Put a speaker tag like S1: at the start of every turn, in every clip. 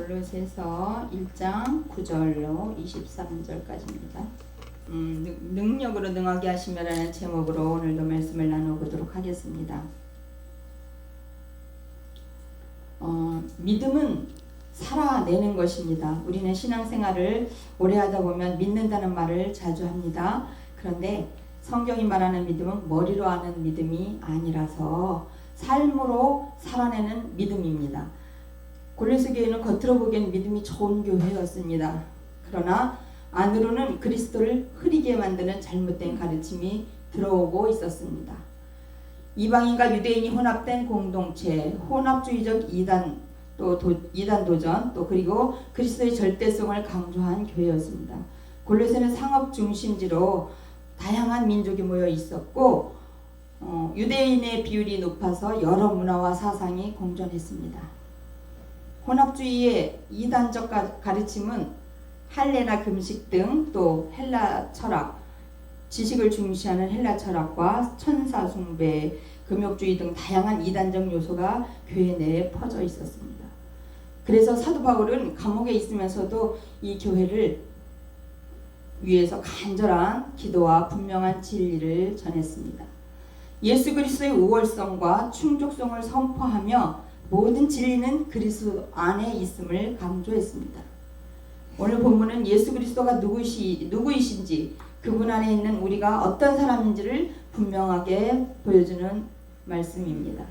S1: 골로새서 1장 9절로 23절까지입니다. 능력으로 능하게 하시며라는 제목으로 오늘도 말씀을 나눠보도록 하겠습니다. 믿음은 살아내는 것입니다. 우리는 신앙생활을 오래 하다 보면 믿는다는 말을 자주 합니다. 그런데 성경이 말하는 믿음은 머리로 아는 믿음이 아니라서 삶으로 살아내는 믿음입니다. 골로새 교회는 겉으로 보기엔 믿음이 좋은 교회였습니다. 그러나 안으로는 그리스도를 흐리게 만드는 잘못된 가르침이 들어오고 있었습니다. 이방인과 유대인이 혼합된 공동체, 혼합주의적 이단, 이단 도전, 그리고 그리스도의 절대성을 강조한 교회였습니다. 골로새는 상업 중심지로 다양한 민족이 모여 있었고 유대인의 비율이 높아서 여러 문화와 사상이 공존했습니다. 혼합주의의 이단적 가르침은 할레나 금식 등 또 헬라 철학, 지식을 중시하는 헬라 철학과 천사 숭배, 금욕주의 등 다양한 이단적 요소가 교회 내에 퍼져 있었습니다. 그래서 사도 바울은 감옥에 있으면서도 이 교회를 위해서 간절한 기도와 분명한 진리를 전했습니다. 예수 그리스도의 우월성과 충족성을 선포하며 모든 진리는 그리스도 안에 있음을 강조했습니다. 오늘 본문은 예수 그리스도가 누구이신지, 그분 안에 있는 우리가 어떤 사람인지를 분명하게 보여주는 말씀입니다.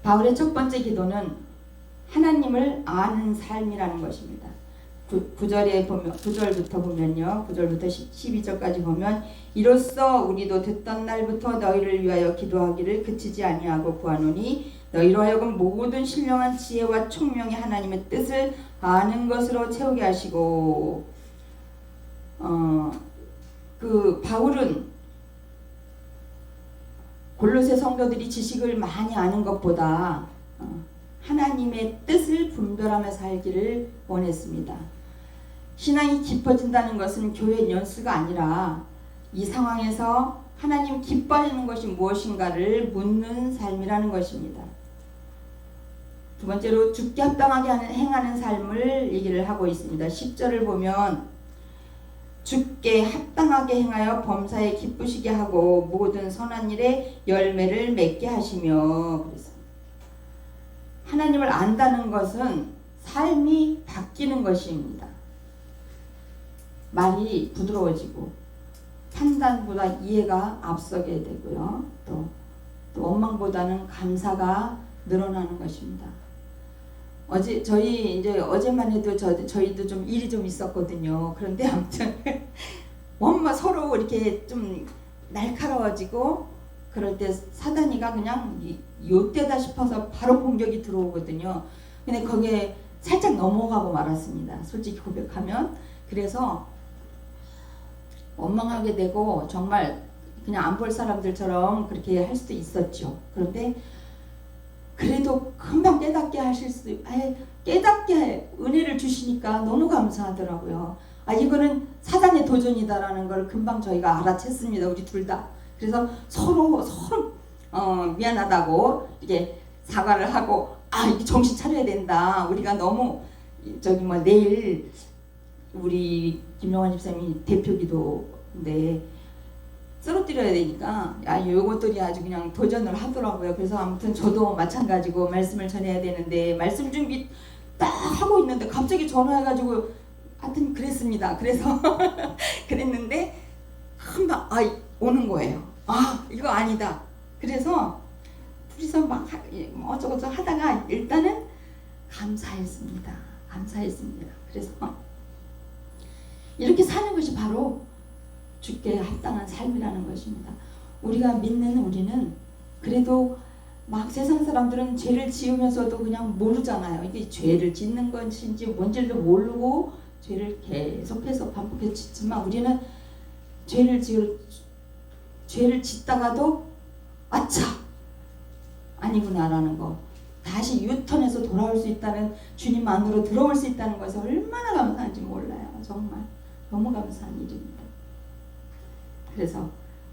S1: 바울의 첫 번째 기도는 하나님을 아는 삶이라는 것입니다. 9절부터 보면요. 9절부터 12절까지 보면 이로써 우리도 듣던 날부터 너희를 위하여 기도하기를 그치지 아니하고 구하노니 너희로 하여금 모든 신령한 지혜와 총명의 하나님의 뜻을 아는 것으로 채우게 하시고 바울은 골로새 성도들이 지식을 많이 아는 것보다 하나님의 뜻을 분별하며 살기를 원했습니다. 신앙이 깊어진다는 것은 교회 연수가 아니라 이 상황에서 하나님 기뻐하시는 것이 무엇인가를 묻는 삶이라는 것입니다. 두 번째로 죽게 합당하게 행하는 삶을 얘기를 하고 있습니다. 10절을 보면 죽게 합당하게 행하여 범사에 기쁘시게 하고 모든 선한 일에 열매를 맺게 하시며 그랬습니다. 하나님을 안다는 것은 삶이 바뀌는 것입니다. 말이 부드러워지고 판단보다 이해가 앞서게 되고요. 또 원망보다는 감사가 늘어나는 것입니다. 어제만 해도 저희도 좀 일이 좀 있었거든요. 그런데 아무튼 서로 이렇게 좀 날카로워지고 그럴 때 사단이가 그냥 요때다 싶어서 바로 공격이 들어오거든요. 근데 거기에 살짝 넘어가고 말았습니다. 솔직히 고백하면. 그래서 원망하게 되고 정말 그냥 안 볼 사람들처럼 그렇게 할 수도 있었죠. 그런데 그래도 금방 깨닫게 은혜를 주시니까 너무 감사하더라고요. 이거는 사단의 도전이다라는 걸 금방 저희가 알아챘습니다. 우리 둘 다. 그래서 서로 미안하다고 이게 사과를 하고 이게 정신 차려야 된다. 우리가 너무 내일 우리 김영환 집사님이 대표 기도인데 쓰러뜨려야 되니까 요것들이 아주 그냥 도전을 하더라고요. 그래서 아무튼 저도 마찬가지고 말씀을 전해야 되는데 말씀 준비 딱 하고 있는데 갑자기 전화해가지고 하여튼 그랬습니다. 그래서 그랬는데 금방 오는 거예요. 이거 아니다. 그래서 둘이서 막 어쩌고저쩌고 하다가 일단은 감사했습니다. 그래서 이렇게 사는 것이 바로 주께 합당한 삶이라는 것입니다. 우리가 믿는 우리는 그래도 막 세상 사람들은 죄를 지으면서도 그냥 모르잖아요. 이게 죄를 짓는 것인지 뭔지도 모르고 죄를 계속해서 반복해서 짓지만 우리는 죄를 짓다가도 아니구나라는 거, 다시 유턴해서 돌아올 수 있다는, 주님 안으로 들어올 수 있다는 것을 얼마나 감사한지 몰라요. 정말 너무 감사한 일입니다. 그래서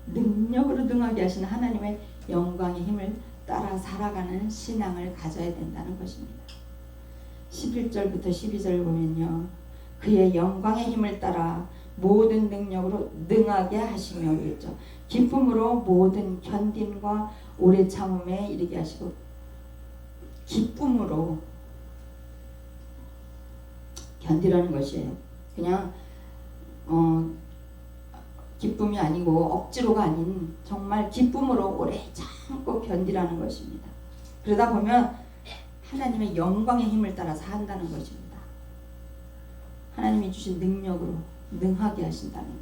S1: 능력으로 능하게 하시는 하나님의 영광의 힘을 따라 살아가는 신앙을 가져야 된다는 것입니다. 11절부터 12절 보면요. 그의 영광의 힘을 따라 모든 능력으로 능하게 하시며 그랬죠. 기쁨으로 모든 견딤과 오래 참음에 이르게 하시고, 기쁨으로 견디라는 것이에요. 그냥 기쁨이 아니고 억지로가 아닌 정말 기쁨으로 오래 참고 견디라는 것입니다. 그러다 보면 하나님의 영광의 힘을 따라서 한다는 것입니다. 하나님이 주신 능력으로 능하게 하신다는 것.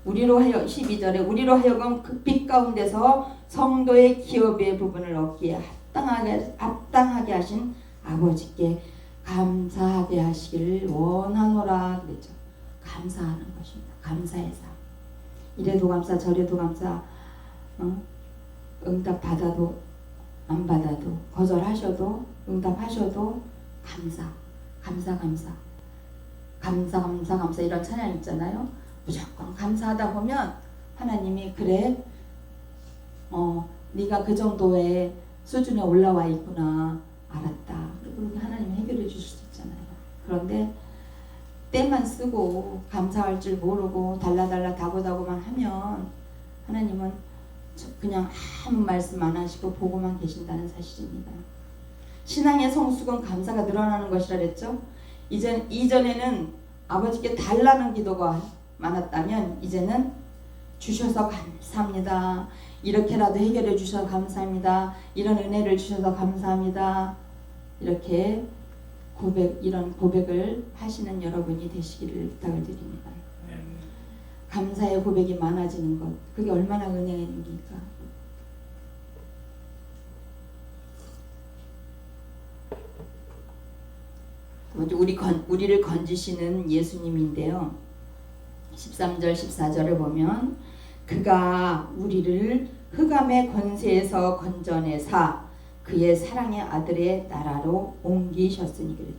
S1: 우리로 하여 12절에 우리로 하여금 그 빛 가운데서 성도의 기업의 부분을 얻기에 합당하게 하신 아버지께 감사하게 하시기를 원하노라 그랬죠. 감사하는 것입니다. 감사의 삶. 이래도 감사 저래도 감사, 응답 받아도 안 받아도 거절하셔도 응답하셔도 감사 이런 찬양 있잖아요. 무조건 감사하다 보면 하나님이 그래 네가 그 정도의 수준에 올라와 있구나 알았다. 그리고 하나님이 해결해 주실 수 있잖아요. 그런데 때만 쓰고 감사할 줄 모르고 달라달라 다고다고만 하면 하나님은 그냥 아무 말씀 안 하시고 보고만 계신다는 사실입니다. 신앙의 성숙은 감사가 늘어나는 것이라 그랬죠. 이전에는 아버지께 달라는 기도가 많았다면 이제는 주셔서 감사합니다. 이렇게라도 해결해 주셔서 감사합니다. 이런 은혜를 주셔서 감사합니다. 이렇게 이런 고백을 하시는 여러분이 되시기를 부탁을 드립니다. 감사의 고백이 많아지는 것, 그게 얼마나 은혜입니까? 우리를 건지시는 예수님인데요. 13절 14절을 보면 그가 우리를 흑암의 권세에서 건져내사 그의 사랑의 아들의 나라로 옮기셨으니 그래요.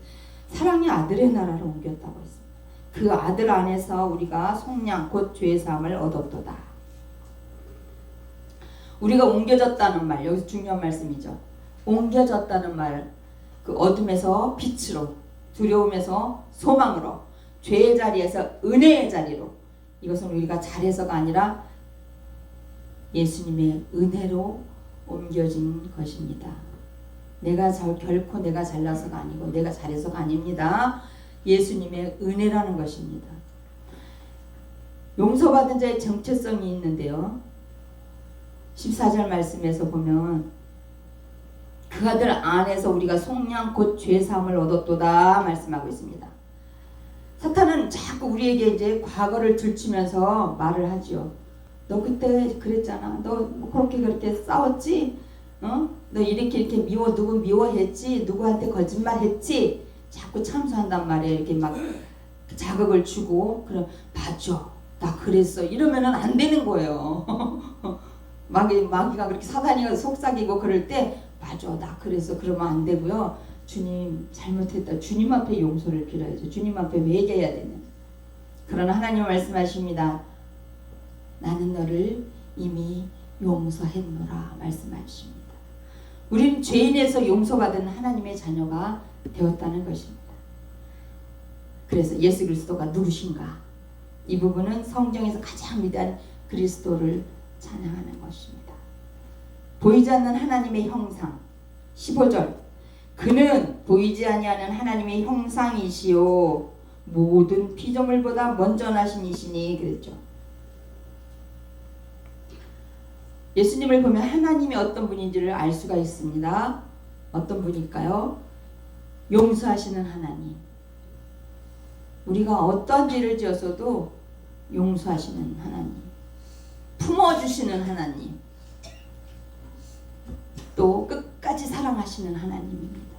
S1: 사랑의 아들의 나라로 옮겼다고 했습니다. 그 아들 안에서 우리가 속량 곧 죄 사함을 얻었도다. 우리가 옮겨졌다는 말, 여기서 중요한 말씀이죠. 옮겨졌다는 말, 그 어둠에서 빛으로, 두려움에서 소망으로, 죄의 자리에서 은혜의 자리로. 이것은 우리가 잘해서가 아니라 예수님의 은혜로 옮겨진 것입니다. 결코 내가 잘나서가 아니고 내가 잘해서가 아닙니다. 예수님의 은혜라는 것입니다. 용서받은 자의 정체성이 있는데요. 14절 말씀에서 보면 그 아들 안에서 우리가 속량 곧 죄사함을 얻었도다 말씀하고 있습니다. 사탄은 자꾸 우리에게 이제 과거를 들추면서 말을 하죠. 너 그때 그랬잖아. 너 그렇게 싸웠지? 너 이렇게 누구 미워했지? 누구한테 거짓말했지? 자꾸 참수한단 말이에요. 이렇게 막 자극을 주고 그럼 맞죠. 나 그랬어. 이러면은 안 되는 거예요. 마귀가 그렇게 사단이가 속삭이고 그럴 때 맞아. 나 그랬어. 그러면 안 되고요. 주님 잘못했다. 주님 앞에 용서를 빌어야죠. 주님 앞에 회개해야 되는. 그러나 하나님 말씀하십니다. 나는 너를 이미 용서했노라 말씀하십니다. 우리는 죄인에서 용서받은 하나님의 자녀가 되었다는 것입니다. 그래서 예수 그리스도가 누구신가? 이 부분은 성경에서 가장 위대한 그리스도를 찬양하는 것입니다. 보이지 않는 하나님의 형상 15절 그는 보이지 아니하는 하나님의 형상이시요 모든 피조물보다 먼저 나신 이시니 그랬죠. 예수님을 보면 하나님이 어떤 분인지를 알 수가 있습니다. 어떤 분일까요? 용서하시는 하나님. 우리가 어떤 죄를 지었어도 용서하시는 하나님. 품어주시는 하나님. 또 끝까지 사랑하시는 하나님입니다.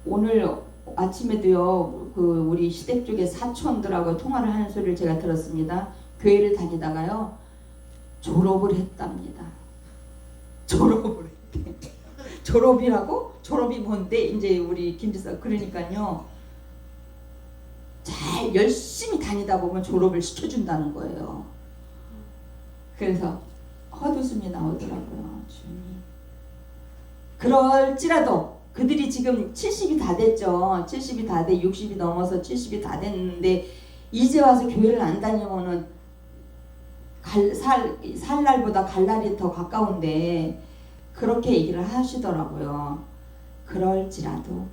S1: 오늘 아침에도요, 우리 시댁 쪽에 사촌들하고 통화를 하는 소리를 제가 들었습니다. 교회를 다니다가요, 졸업을 했답니다. 졸업을 했대. 졸업이라고? 졸업이 뭔데? 이제 우리 김지사 그러니까요. 잘 열심히 다니다 보면 졸업을 시켜준다는 거예요. 그래서 헛웃음이 나오더라고요. 주님. 그럴지라도 그들이 지금 70이 다 됐죠. 70이 다 돼, 60이 넘어서 70이 다 됐는데 이제 와서 교회를 안 다니면은 살 날보다 갈 날이 더 가까운데 그렇게 얘기를 하시더라고요. 그럴지라도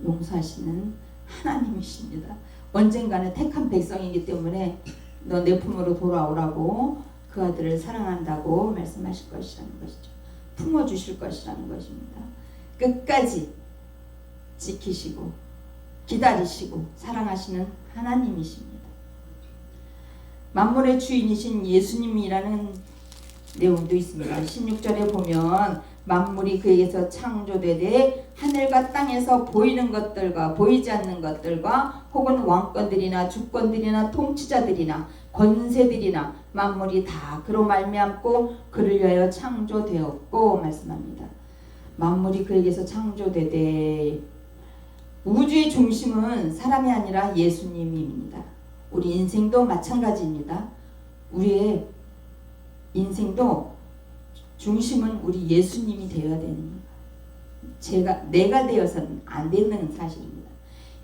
S1: 용서하시는 하나님이십니다. 언젠가는 택한 백성이기 때문에 너 내 품으로 돌아오라고 그 아들을 사랑한다고 말씀하실 것이라는 것이죠. 품어주실 것이라는 것입니다. 끝까지 지키시고 기다리시고 사랑하시는 하나님이십니다. 만물의 주인이신 예수님이라는 내용도 있습니다. 16절에 보면 만물이 그에게서 창조되되 하늘과 땅에서 보이는 것들과 보이지 않는 것들과 혹은 왕권들이나 주권들이나 통치자들이나 권세들이나 만물이 다 그로 말미암고 그를 위하여 창조되었고 말씀합니다. 만물이 그에게서 창조되되 우주의 중심은 사람이 아니라 예수님입니다. 우리 인생도 마찬가지입니다. 우리의 인생도 중심은 우리 예수님이 되어야 되는 거예요. 내가 되어서는 안 되는 사실입니다.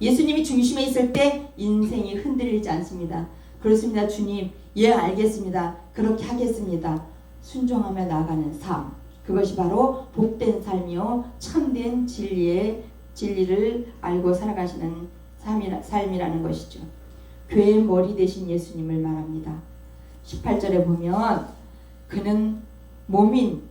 S1: 예수님이 중심에 있을 때 인생이 흔들리지 않습니다. 그렇습니다. 주님, 예 알겠습니다. 그렇게 하겠습니다. 순종하며 나아가는 삶, 그것이 바로 복된 삶이요 참된 진리를 알고 살아가시는 삶이라는 것이죠. 교회의 머리 되신 예수님을 말합니다. 18절에 보면 그는 몸인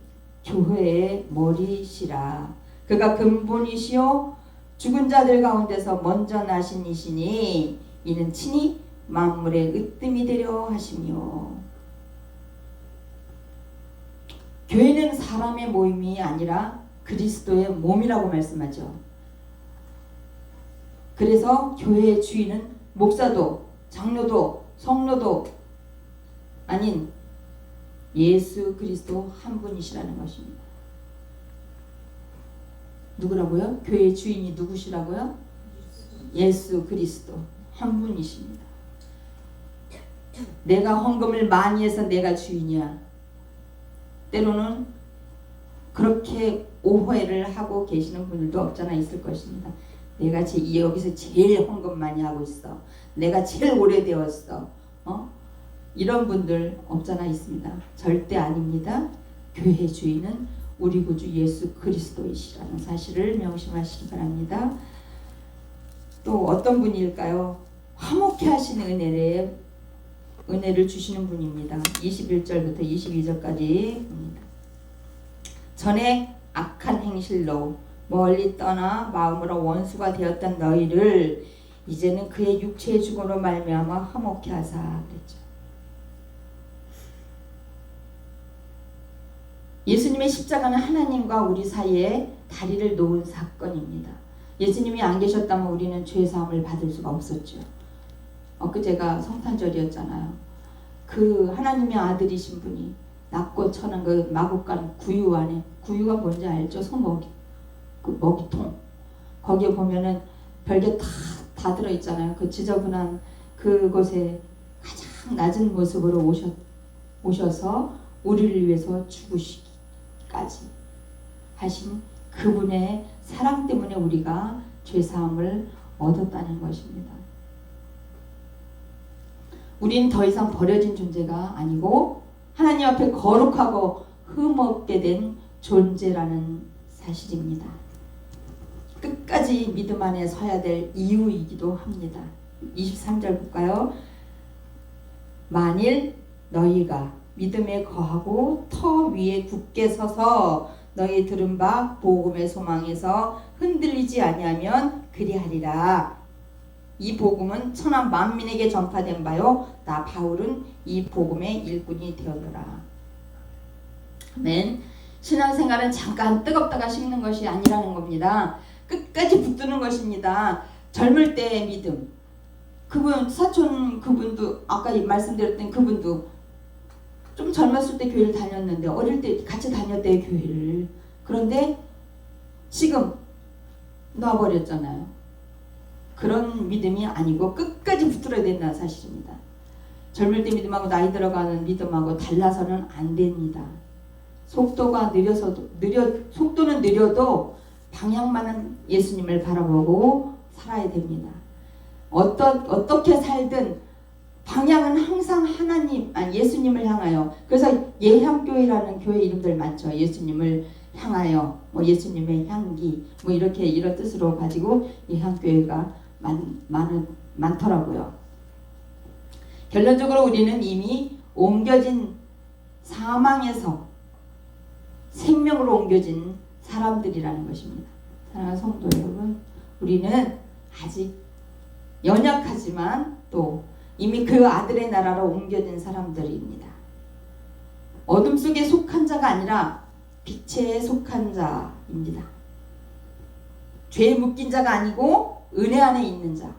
S1: 교회의 머리시라. 그가 근본이시요 죽은 자들 가운데서 먼저 나신 이시니 이는 친히 만물의 으뜸이 되려 하시며. 교회는 사람의 모임이 아니라 그리스도의 몸이라고 말씀하죠. 그래서 교회의 주인은 목사도 장로도 성로도 아닌 예수 그리스도 한 분이시라는 것입니다. 누구라고요? 교회의 주인이 누구시라고요? 예수 그리스도 한 분이십니다. 내가 헌금을 많이 해서 내가 주인이야. 때로는 그렇게 오해를 하고 계시는 분들도 없잖아 있을 것입니다. 내가 여기서 제일 헌금 많이 하고 있어. 내가 제일 오래되었어. 이런 분들 없잖아 있습니다. 절대 아닙니다. 교회 주인은 우리 구주 예수 그리스도이시라는 사실을 명심하시기 바랍니다. 또 어떤 분일까요? 화목케 하시는 은혜를 주시는 분입니다. 21절부터 22절까지 봅니다. 전에 악한 행실로 멀리 떠나 마음으로 원수가 되었던 너희를 이제는 그의 육체의 죽음으로 말미암아 화목케 하사 그랬죠. 예수님의 십자가는 하나님과 우리 사이에 다리를 놓은 사건입니다. 예수님이 안 계셨다면 우리는 죄사함을 받을 수가 없었죠. 엊그제가 성탄절이었잖아요. 그 하나님의 아들이신 분이 낮고 천한 그 마구간 구유 안에, 구유가 뭔지 알죠? 소먹이, 그 먹이통. 거기에 보면은 별게 다 들어있잖아요. 그 지저분한 그곳에 가장 낮은 모습으로 오셔서 우리를 위해서 죽으시기까지 하신 그분의 사랑 때문에 우리가 죄사함을 얻었다는 것입니다. 우린 더 이상 버려진 존재가 아니고 하나님 앞에 거룩하고 흠없게 된 존재라는 사실입니다. 끝까지 믿음 안에 서야 될 이유이기도 합니다. 23절 볼까요? 만일 너희가 믿음에 거하고 터 위에 굳게 서서 너희 들은 바 복음의 소망에서 흔들리지 아니하면 그리하리라. 이 복음은 천하 만민에게 전파된 바요 나 바울은 이 복음의 일꾼이 되었노라. 아멘. 신앙생활은 잠깐 뜨겁다가 식는 것이 아니라는 겁니다. 끝까지 붙드는 것입니다. 젊을 때의 믿음. 그분 사촌 그분도 아까 말씀드렸던 그분도 좀 젊었을 때 교회를 다녔는데 어릴 때 같이 다녔대요 교회를. 그런데 지금 놔버렸잖아요. 그런 믿음이 아니고 끝까지 붙들어야 된다는 사실입니다. 젊을 때 믿음하고 나이 들어가는 믿음하고 달라서는 안 됩니다. 속도는 느려도 방향만은 예수님을 바라보고 살아야 됩니다. 어떻게 살든 방향은 항상 하나님, 예수님을 향하여. 그래서 예향교회라는 교회 이름들 많죠. 예수님을 향하여, 뭐 예수님의 향기, 뭐 이렇게 이런 뜻으로 가지고 예향교회가 많더라고요. 결론적으로 우리는 이미 옮겨진 사망에서 생명으로 옮겨진 사람들이라는 것입니다. 사랑하는 성도 여러분, 우리는 아직 연약하지만 또 이미 그 아들의 나라로 옮겨진 사람들입니다. 어둠 속에 속한 자가 아니라 빛에 속한 자입니다. 죄에 묶인 자가 아니고 은혜 안에 있는 자.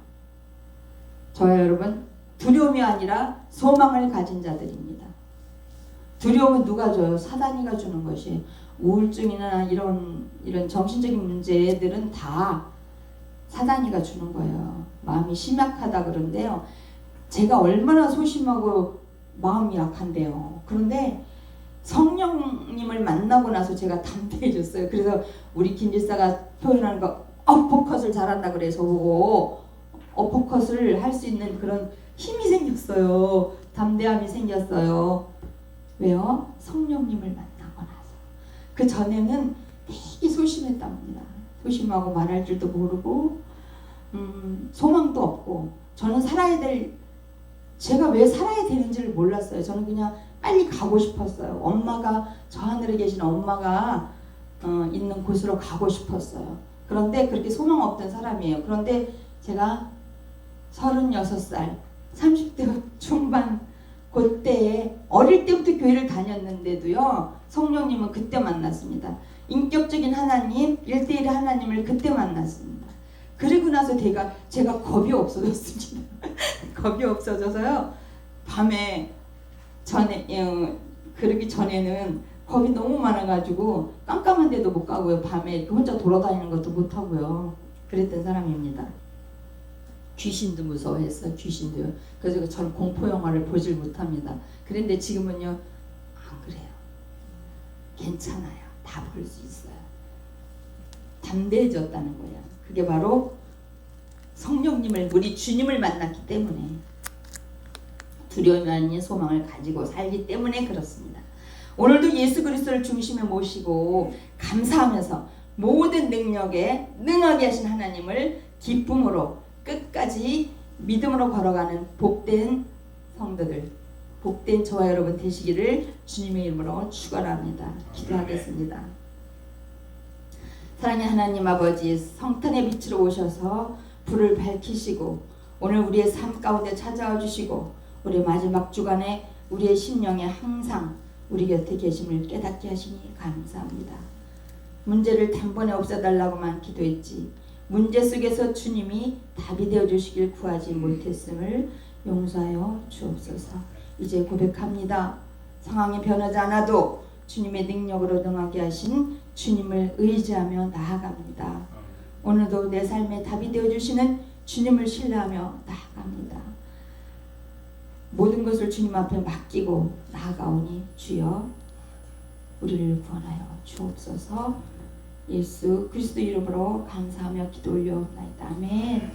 S1: 저와 여러분, 두려움이 아니라 소망을 가진 자들입니다. 두려움은 누가 줘요? 사단이가 주는 것이에요. 우울증이나 이런 정신적인 문제들은 다 사단이가 주는 거예요. 마음이 심약하다 그런데요. 제가 얼마나 소심하고 마음이 약한데요. 그런데 성령님을 만나고 나서 제가 담대해졌어요. 그래서 우리 김 집사가 표현하는 거 어퍼컷을 잘한다 그래서 보고 어퍼컷을 할 수 있는 그런 힘이 생겼어요. 담대함이 생겼어요. 왜요? 성령님을 만나고 나서. 그 전에는 되게 소심했답니다. 소심하고 말할 줄도 모르고 소망도 없고 저는 제가 왜 살아야 되는지를 몰랐어요. 저는 그냥 빨리 가고 싶었어요. 엄마가, 저 하늘에 계신 엄마가 있는 곳으로 가고 싶었어요. 그런데 그렇게 소망 없던 사람이에요. 그런데 제가 36살 30대 중반 그때에 어릴 때부터 교회를 다녔는데도요. 성령님은 그때 만났습니다. 인격적인 하나님, 1대1 하나님을 그때 만났습니다. 그리고 나서 제가 겁이 없어졌습니다. 겁이 없어져서요. 밤에 그러기 전에는 겁이 너무 많아가지고 깜깜한 데도 못 가고요. 밤에 이렇게 혼자 돌아다니는 것도 못 하고요. 그랬던 사람입니다. 귀신도 무서워했어요. 귀신도요. 그래서 저는 공포 영화를 보질 못합니다. 그런데 지금은요, 안 그래요. 괜찮아요. 다 볼 수 있어요. 담대해졌다는 거예요. 그게 바로 성령님을, 우리 주님을 만났기 때문에, 두려움이 아닌 소망을 가지고 살기 때문에 그렇습니다. 오늘도 예수 그리스도를 중심에 모시고 감사하면서 모든 능력에 능하게 하신 하나님을 기쁨으로 끝까지 믿음으로 걸어가는 복된 성도들, 복된 저와 여러분 되시기를 주님의 이름으로 축원합니다. 기도하겠습니다. 사랑의 하나님 아버지, 성탄의 빛으로 오셔서 불을 밝히시고 오늘 우리의 삶 가운데 찾아와 주시고 우리 마지막 주간에 우리의 심령에 항상 우리 곁에 계심을 깨닫게 하시니 감사합니다. 문제를 단번에 없애달라고만 기도했지 문제 속에서 주님이 답이 되어주시길 구하지 못했음을 용서하여 주옵소서. 이제 고백합니다. 상황이 변하지 않아도 주님의 능력으로 능하게 하신 주님을 의지하며 나아갑니다. 오늘도 내 삶에 답이 되어주시는 주님을 신뢰하며 나아갑니다. 모든 것을 주님 앞에 맡기고 나아가오니 주여 우리를 구원하여 주옵소서. 예수 그리스도 이름으로 감사하며 기도 올려옵나이다. 아멘.